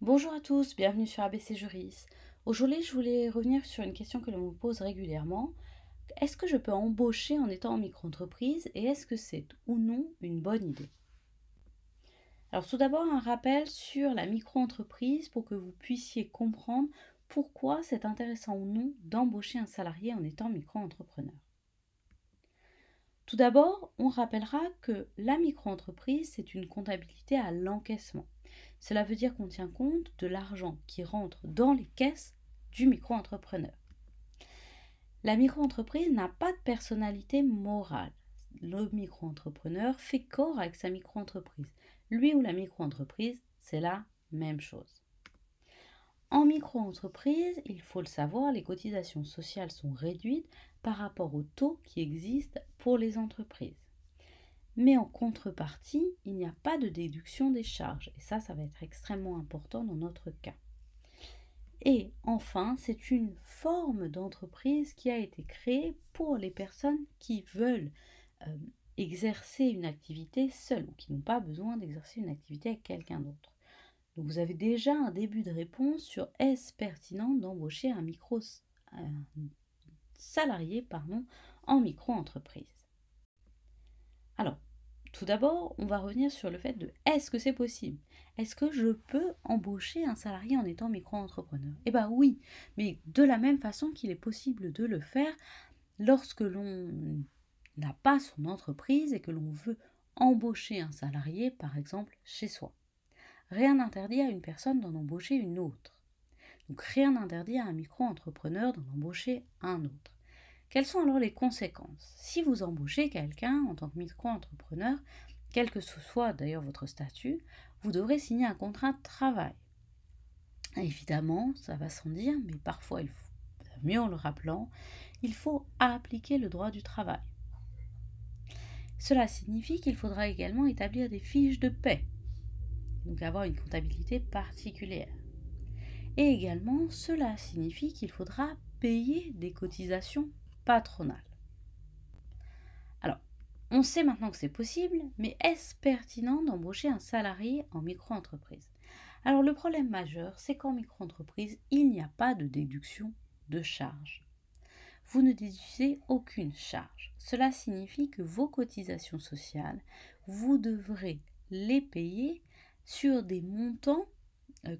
Bonjour à tous, bienvenue sur ABC Juris. Aujourd'hui, je voulais revenir sur une question que l'on me pose régulièrement. Est-ce que je peux embaucher en étant en micro-entreprise et est-ce que c'est ou non une bonne idée? Alors tout d'abord, un rappel sur la micro-entreprise pour que vous puissiez comprendre pourquoi c'est intéressant ou non d'embaucher un salarié en étant micro-entrepreneur. Tout d'abord, on rappellera que la micro-entreprise, c'est une comptabilité à l'encaissement. Cela veut dire qu'on tient compte de l'argent qui rentre dans les caisses du micro-entrepreneur. La micro-entreprise n'a pas de personnalité morale. Le micro-entrepreneur fait corps avec sa micro-entreprise. Lui ou la micro-entreprise, c'est la même chose. En micro-entreprise, il faut le savoir, les cotisations sociales sont réduites par rapport au taux qui existe pour les entreprises. Mais en contrepartie, il n'y a pas de déduction des charges. Et ça va être extrêmement important dans notre cas. Et enfin, c'est une forme d'entreprise qui a été créée pour les personnes qui veulent exercer une activité seules ou qui n'ont pas besoin d'exercer une activité avec quelqu'un d'autre. Donc vous avez déjà un début de réponse sur est-ce pertinent d'embaucher un salarié en micro-entreprise. Alors, tout d'abord, on va revenir sur le fait de est-ce que c'est possible? Est-ce que je peux embaucher un salarié en étant micro-entrepreneur? Eh bien oui, mais de la même façon qu'il est possible de le faire lorsque l'on n'a pas son entreprise et que l'on veut embaucher un salarié, par exemple, chez soi. Rien n'interdit à une personne d'en embaucher une autre. Donc rien n'interdit à un micro-entrepreneur d'en embaucher un autre. Quelles sont alors les conséquences? Si vous embauchez quelqu'un en tant que micro-entrepreneur, quel que ce soit d'ailleurs votre statut, vous devrez signer un contrat de travail. Évidemment, ça va sans dire, mais parfois, mieux en le rappelant, il faut appliquer le droit du travail. Cela signifie qu'il faudra également établir des fiches de paie, donc avoir une comptabilité particulière. Et également, cela signifie qu'il faudra payer des cotisations patronales. Alors, on sait maintenant que c'est possible, mais est-ce pertinent d'embaucher un salarié en micro-entreprise? Alors, le problème majeur, c'est qu'en micro-entreprise, il n'y a pas de déduction de charges. Vous ne déduisez aucune charge. Cela signifie que vos cotisations sociales, vous devrez les payer sur des montants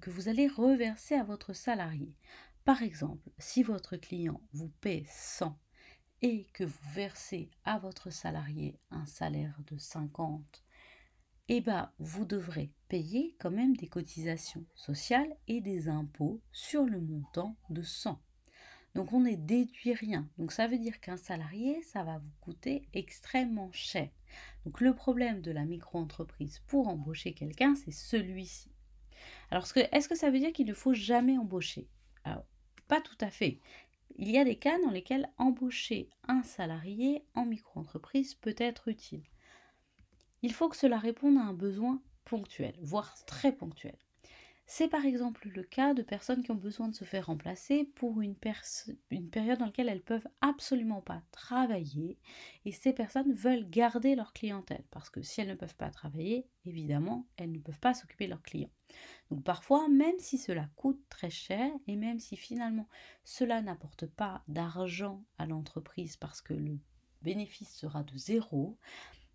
que vous allez reverser à votre salarié. Par exemple, si votre client vous paie 100 et que vous versez à votre salarié un salaire de 50, vous devrez payer quand même des cotisations sociales et des impôts sur le montant de 100. Donc on ne déduit rien. Donc ça veut dire qu'un salarié, ça va vous coûter extrêmement cher. Donc le problème de la micro-entreprise pour embaucher quelqu'un, c'est celui-ci. Alors est-ce que ça veut dire qu'il ne faut jamais embaucher? Alors, pas tout à fait. Il y a des cas dans lesquels embaucher un salarié en micro-entreprise peut être utile. Il faut que cela réponde à un besoin ponctuel, voire très ponctuel. C'est par exemple le cas de personnes qui ont besoin de se faire remplacer pour une période dans laquelle elles ne peuvent absolument pas travailler et ces personnes veulent garder leur clientèle parce que si elles ne peuvent pas travailler, évidemment, elles ne peuvent pas s'occuper de leurs clients. Donc parfois, même si cela coûte très cher et même si finalement cela n'apporte pas d'argent à l'entreprise parce que le bénéfice sera de zéro,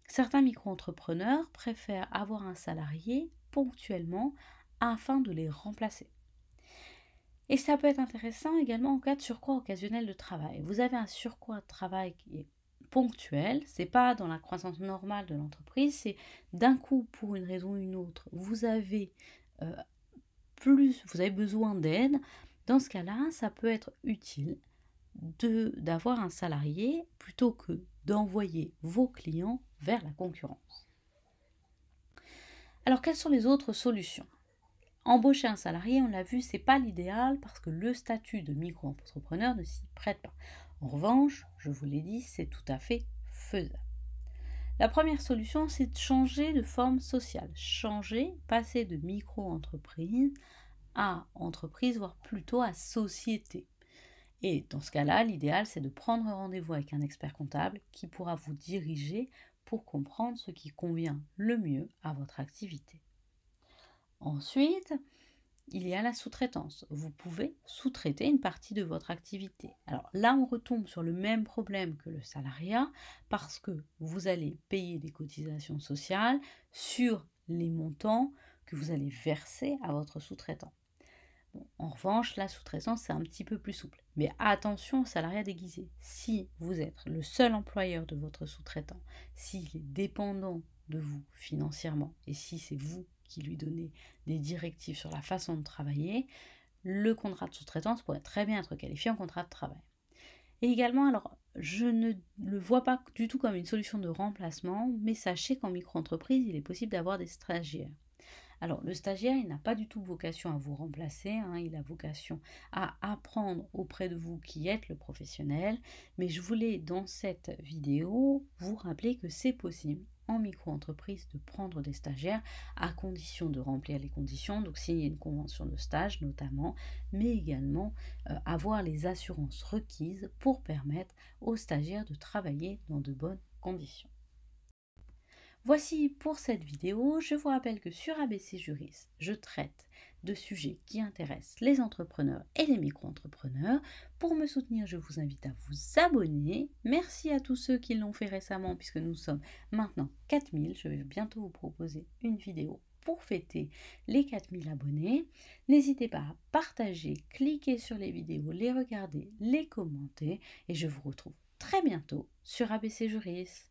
certains micro-entrepreneurs préfèrent avoir un salarié ponctuellement afin de les remplacer. Et ça peut être intéressant également en cas de surcroît occasionnel de travail. Vous avez un surcroît de travail qui est ponctuel, c'est pas dans la croissance normale de l'entreprise, c'est d'un coup pour une raison ou une autre, vous avez besoin d'aide. Dans ce cas-là, ça peut être utile d'avoir un salarié plutôt que d'envoyer vos clients vers la concurrence. Alors quelles sont les autres solutions? Embaucher un salarié, on l'a vu, c'est pas l'idéal parce que le statut de micro-entrepreneur ne s'y prête pas. En revanche, je vous l'ai dit, c'est tout à fait faisable. La première solution, c'est de changer de forme sociale. Passer de micro-entreprise à entreprise, voire plutôt à société. Et dans ce cas-là, l'idéal, c'est de prendre rendez-vous avec un expert comptable qui pourra vous diriger pour comprendre ce qui convient le mieux à votre activité. Ensuite, il y a la sous-traitance. Vous pouvez sous-traiter une partie de votre activité. Alors là, on retombe sur le même problème que le salariat parce que vous allez payer des cotisations sociales sur les montants que vous allez verser à votre sous-traitant. Bon, en revanche, la sous-traitance, c'est un petit peu plus souple. Mais attention au salariat déguisé. Si vous êtes le seul employeur de votre sous-traitant, s'il est dépendant de vous financièrement et si c'est vous qui lui donnez des directives sur la façon de travailler, le contrat de sous-traitance pourrait très bien être qualifié en contrat de travail. Et également, alors, je ne le vois pas du tout comme une solution de remplacement, mais sachez qu'en micro-entreprise, il est possible d'avoir des stagiaires. Alors, le stagiaire, il n'a pas du tout vocation à vous remplacer, il a vocation à apprendre auprès de vous qui êtes le professionnel, mais je voulais dans cette vidéo vous rappeler que c'est possible en micro-entreprise de prendre des stagiaires à condition de remplir les conditions, donc signer une convention de stage notamment, mais également avoir les assurances requises pour permettre aux stagiaires de travailler dans de bonnes conditions. Voici pour cette vidéo. Je vous rappelle que sur ABC Juris, je traite de sujets qui intéressent les entrepreneurs et les micro-entrepreneurs. Pour me soutenir, je vous invite à vous abonner. Merci à tous ceux qui l'ont fait récemment puisque nous sommes maintenant 4000. Je vais bientôt vous proposer une vidéo pour fêter les 4000 abonnés. N'hésitez pas à partager, cliquer sur les vidéos, les regarder, les commenter et je vous retrouve très bientôt sur ABC Juris.